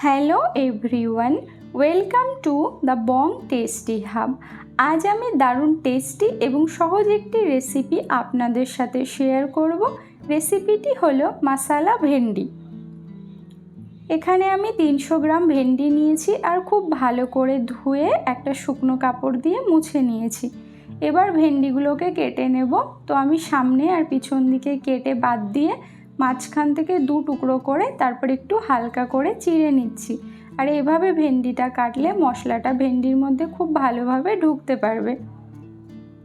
Hello everyone, welcome to the Bong tasty hub. আজ আমি দারুণ টেস্টি এবং সহজ একটি রেসিপি আপনাদের সাথে শেয়ার করব। রেসিপিটি হলো মশালা ভেন্ডি। এখানে আমি 300 গ্রাম ভেন্ডি নিয়েছি আর খুব ভালো করে ধুয়ে একটা শুকনো কাপড় দিয়ে মুছে নিয়েছি। এবার ভেন্ডিগুলোকে কেটে নেব। তো আমি সামনে আর পিছন দিকে কেটে বাদ দিয়ে মাঝখান থেকে 2 টুকরো করে তারপর একটু হালকা করে চিড়ে নিচ্ছি। আর এভাবে ভেন্ডিটা কাটলে মশলাটা ভেন্ডির মধ্যে খুব ভালোভাবে ঢুকতে পারবে।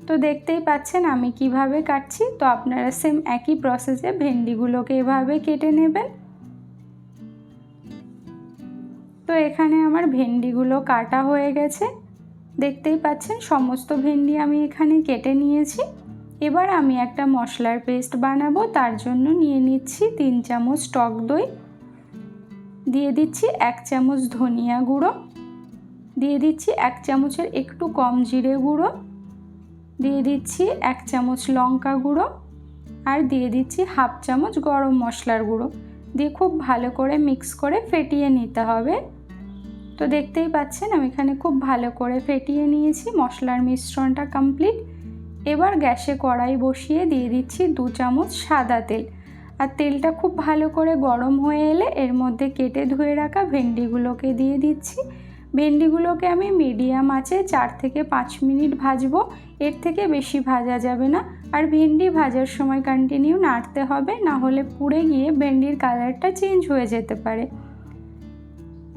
তো দেখতেই পাচ্ছেন আমি কিভাবে কাটছি। তো আপনারা সেম একই প্রসেসে ভেন্ডিগুলোকে এভাবে কেটে নেবেন। তো এখানে আমার ভেন্ডিগুলো কাটা হয়ে গেছে, দেখতেই পাচ্ছেন সমস্ত ভেন্ডি আমি এখানে কেটে নিয়েছি। এবার আমি একটা মশলার পেস্ট বানাবো। তার জন্য নিয়ে নিচ্ছি 3 চামচ টক দই, দিয়ে দিচ্ছি 1 চামচ ধনিয়া গুঁড়ো, দিয়ে দিচ্ছি 1 চামচের একটু কম জিরে গুঁড়ো, দিয়ে দিচ্ছি 1 চামচ লঙ্কা গুঁড়ো আর দিয়ে দিচ্ছি 1/2 চামচ গরম মশলার গুঁড়ো, দিয়ে খুব ভালো করে মিক্স করে ফেটিয়ে নিতে হবে। তো দেখতেই পাচ্ছেন আমি এখানে খুব ভালো করে ফেটিয়ে নিয়েছি। মশলার মিশ্রণটা কমপ্লিট। এবার গ্যাসে কড়াই বসিয়ে দিয়ে দিচ্ছি 2 চামচ সাদা তেল। আর তেলটা খুব ভালো করে গরম হয়ে এলে এর মধ্যে কেটে ধুয়ে রাখা ভেন্ডিগুলোকে দিয়ে দিচ্ছি। ভেন্ডিগুলোকে আমি মিডিয়াম আঁচে 4 থেকে 5 মিনিট ভাজবো, এর থেকে বেশি ভাজা যাবে না। আর ভেন্ডি ভাজার সময় কন্টিনিউ নাড়তে হবে, না হলে পুড়ে গিয়ে ভেন্ডির কালারটা চেঞ্জ হয়ে যেতে পারে।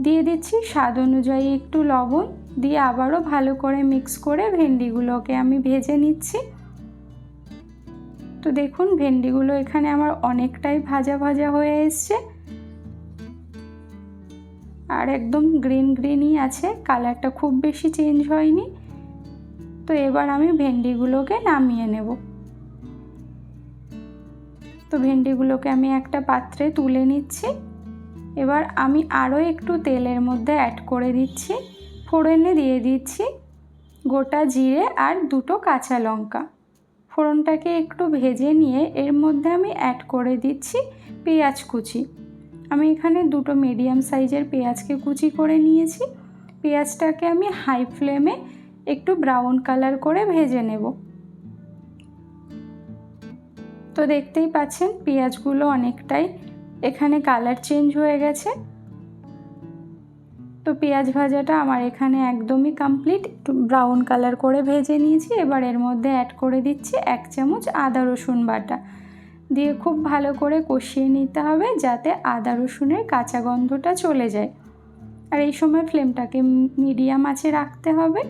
দিয়ে দিচ্ছি স্বাদ অনুযায়ী একটু লবণ, দিয়ে আবারও ভালো করে মিক্স করে ভেন্ডিগুলোকে আমি ভেজে নিচ্ছি। তো দেখুন ভেন্ডিগুলো এখানে আমার অনেকটাই ভাজা ভাজা হয়ে এসছে আর একদম গ্রিনই আছে, কালারটা খুব বেশি চেঞ্জ হয়নি। তো এবার আমি ভেন্ডিগুলোকে নামিয়ে নেব। তো ভেন্ডিগুলোকে আমি একটা পাত্রে তুলে নিচ্ছি। এবার আমি আরও একটু তেলের মধ্যে অ্যাড করে দিচ্ছি। ফোড়নে দিয়ে দিচ্ছি গোটা জিরে আর 2টো কাঁচা লঙ্কা। ফোড়নটাকে একটু ভেজে নিয়ে এর মধ্যে আমি অ্যাড করে দিচ্ছি পেঁয়াজ কুচি। আমি এখানে 2টো মিডিয়াম সাইজের পেঁয়াজকে কুচি করে নিয়েছি। পেঁয়াজটাকে আমি হাই ফ্লেমে একটু ব্রাউন কালার করে ভেজে নেব। তো দেখতেই পাচ্ছেন পেঁয়াজগুলো অনেকটাই এখানে কালার চেঞ্জ হয়ে গেছে। তো পেঁয়াজ ভাজাটা আমার এখানে একদমই কমপ্লিট, একটু ব্রাউন কালার করে ভেজে নিয়েছি। এবার এর মধ্যে অ্যাড করে দিচ্ছি 1 চামচ আদা রসুন বাটা, দিয়ে খুব ভালো করে কষিয়ে নিতে হবে যাতে আদা রসুনের কাঁচা গন্ধটা চলে যায়। আর এই সময় ফ্লেমটাকে মিডিয়াম আঁচে রাখতে হবে।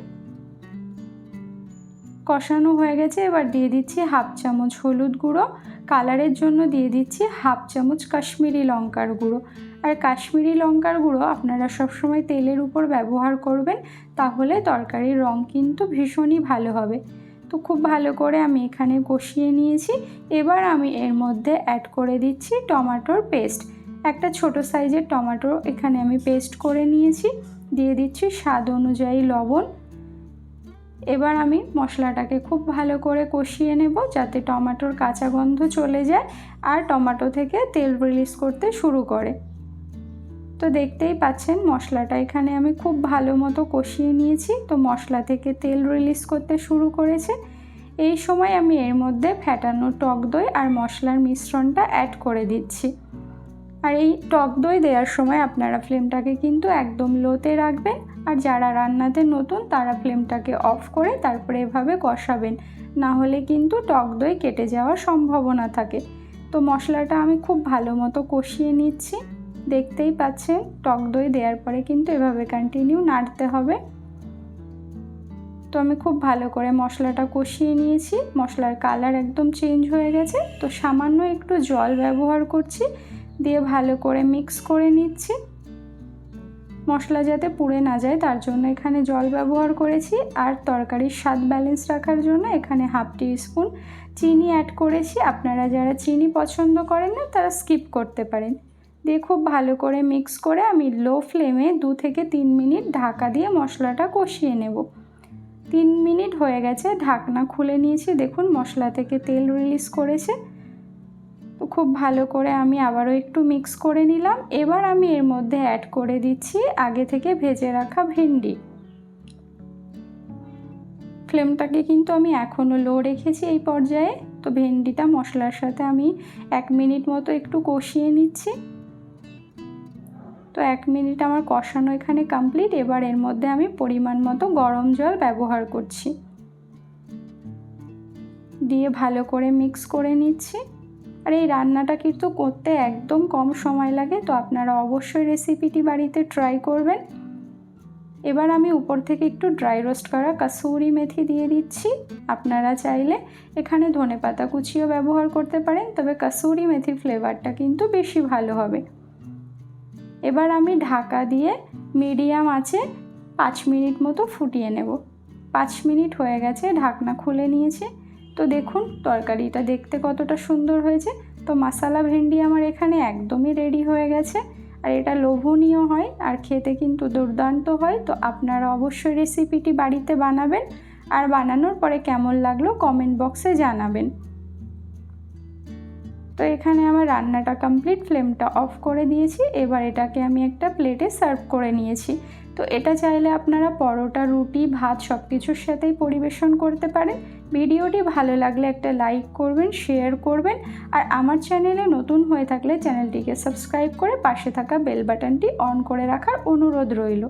কষানো হয়ে গেছে, এবার দিয়ে দিচ্ছি 1/2 চামচ হলুদ গুঁড়ো, কালারের জন্য দিয়ে দিচ্ছি 1/2 চামচ কাশ্মীরি লঙ্কার গুঁড়ো। আর কাশ্মীরি লঙ্কার গুঁড়ো আপনারা সবসময় তেলের উপর ব্যবহার করবেন, তাহলে তরকারির রং কিন্তু ভীষণই ভালো হবে। তো খুব ভালো করে আমি এখানে কষিয়ে নিয়েছি। এবার আমি এর মধ্যে অ্যাড করে দিচ্ছি টমেটোর পেস্ট। একটা ছোট সাইজের টমেটো এখানে আমি পেস্ট করে নিয়েছি। দিয়ে দিচ্ছি স্বাদ অনুযায়ী লবণ। এবার আমি মশলাটাকে খুব ভালো করে কষিয়ে নেব যাতে টমেটোর কাঁচা গন্ধ চলে যায় আর টমেটো থেকে তেল রিলিজ করতে শুরু করে। তো দেখতেই পাচ্ছেন মশলাটা এখানে আমি খুব ভালো মতো কষিয়ে নিয়েছি। তো মশলা থেকে তেল রিলিজ করতে শুরু করেছে। এই সময় আমি এর মধ্যে ফ্যাটানো টক দই আর মশলার মিশ্রণটা অ্যাড করে দিচ্ছি। আর এই টক দই দেওয়ার সময় আপনারা ফ্লেমটাকে কিন্তু একদম লোতে রাখবেন। আর যারা রান্নাতে নতুন তারা ফ্লেমটাকে অফ করে তারপরে এভাবে কষাবেন, না হলে কিন্তু টক দই কেটে যাওয়ার সম্ভাবনা থাকে। তো মশলাটা আমি খুব ভালো মতো কষিয়ে নিচ্ছি। দেখতেই পাচ্ছেন টক দই দেওয়ার পরে কিন্তু এভাবে কন্টিনিউ নাড়তে হবে। তো আমি খুব ভালো করে মশলাটা কষিয়ে নিয়েছি। মশলার কালার একদম চেঞ্জ হয়ে গেছে। তো সামান্য একটু জল ব্যবহার করছি, দিয়ে ভালো করে মিক্স করে নিচ্ছি। মশলা যাতে পুড়ে না যায় তার জন্য এখানে জল ব্যবহার করেছি। আর তরকারির স্বাদ ব্যালেন্স রাখার জন্য এখানে 1/2 টিস্পুন চিনি অ্যাড করেছি। আপনারা যারা চিনি পছন্দ করেন না তারা স্কিপ করতে পারেন। দিয়ে খুব ভালো করে মিক্স করে আমি লো ফ্লেমে 2 থেকে 3 মিনিট ঢাকা দিয়ে মশলাটা কষিয়ে নেব। 3 মিনিট হয়ে গেছে, ঢাকনা খুলে নিয়েছি। দেখুন মশলা থেকে তেল রিলিজ করেছে। তো খুব ভালো করে আমি আবারও একটু মিক্স করে নিলাম। এবার আমি এর মধ্যে অ্যাড করে দিচ্ছি আগে থেকে ভেজে রাখা ভেন্ডি। ফ্লেমটাকে কিন্তু আমি এখনও লো রেখেছি এই পর্যায়ে। তো ভেন্ডিটা মশলার সাথে আমি 1 মিনিট মতো একটু কষিয়ে নিচ্ছি। তো 1 মিনিট আমার কষানো এখানে কমপ্লিট। এবার এর মধ্যে আমি পরিমাণ মতো গরম জল ব্যবহার করছি, দিয়ে ভালো করে মিক্স করে নিচ্ছি। আর এই রান্নাটা কিন্তু করতে একদম কম সময় লাগে, তো আপনারা অবশ্যই রেসিপিটি বাড়িতে ট্রাই করবেন। এবার আমি উপর থেকে একটু ড্রাই রোস্ট করা কাসুরি মেথি দিয়ে দিচ্ছি। আপনারা চাইলে এখানে ধনেপাতা কুচিও ব্যবহার করতে পারেন, তবে কাসুরি মেথির ফ্লেভারটা কিন্তু বেশি ভালো হবে। এবার আমি ঢাকা দিয়ে মিডিয়াম আঁচে 5 মিনিট মতো ফুটিয়ে নেব। 5 মিনিট হয়ে গেছে, ঢাকনা খুলে নিয়েছি। তো দেখুন তরকারিটা দেখতে কতটা সুন্দর হয়েছে। তো মশলা ভেন্ডি আমার এখানে একদমই রেডি হয়ে গেছে। আর এটা লোভনীয় হয় আর খেতে কিন্তু দুর্দান্ত হয়। তো আপনারা অবশ্যই রেসিপিটি বাড়িতে বানাবেন, আর বানানোর পরে কেমন লাগলো কমেন্ট বক্সে জানাবেন। তো এখানে আমার রান্নাটা কমপ্লিট, ফ্লেমটা অফ করে দিয়েছি। এবার এটাকে আমি একটা প্লেটে সার্ভ করে নিয়েছি। তো এটা চাইলে আপনারা পরোটা, রুটি, ভাত সব কিছুর সাথেই পরিবেশন করতে পারেন। ভিডিওটি ভালো লাগলে একটা লাইক করবেন, শেয়ার করবেন, আর আমার চ্যানেলে নতুন হয়ে থাকলে চ্যানেলটিকে সাবস্ক্রাইব করে পাশে থাকা বেল বাটনটি অন করে রাখার অনুরোধ রইল।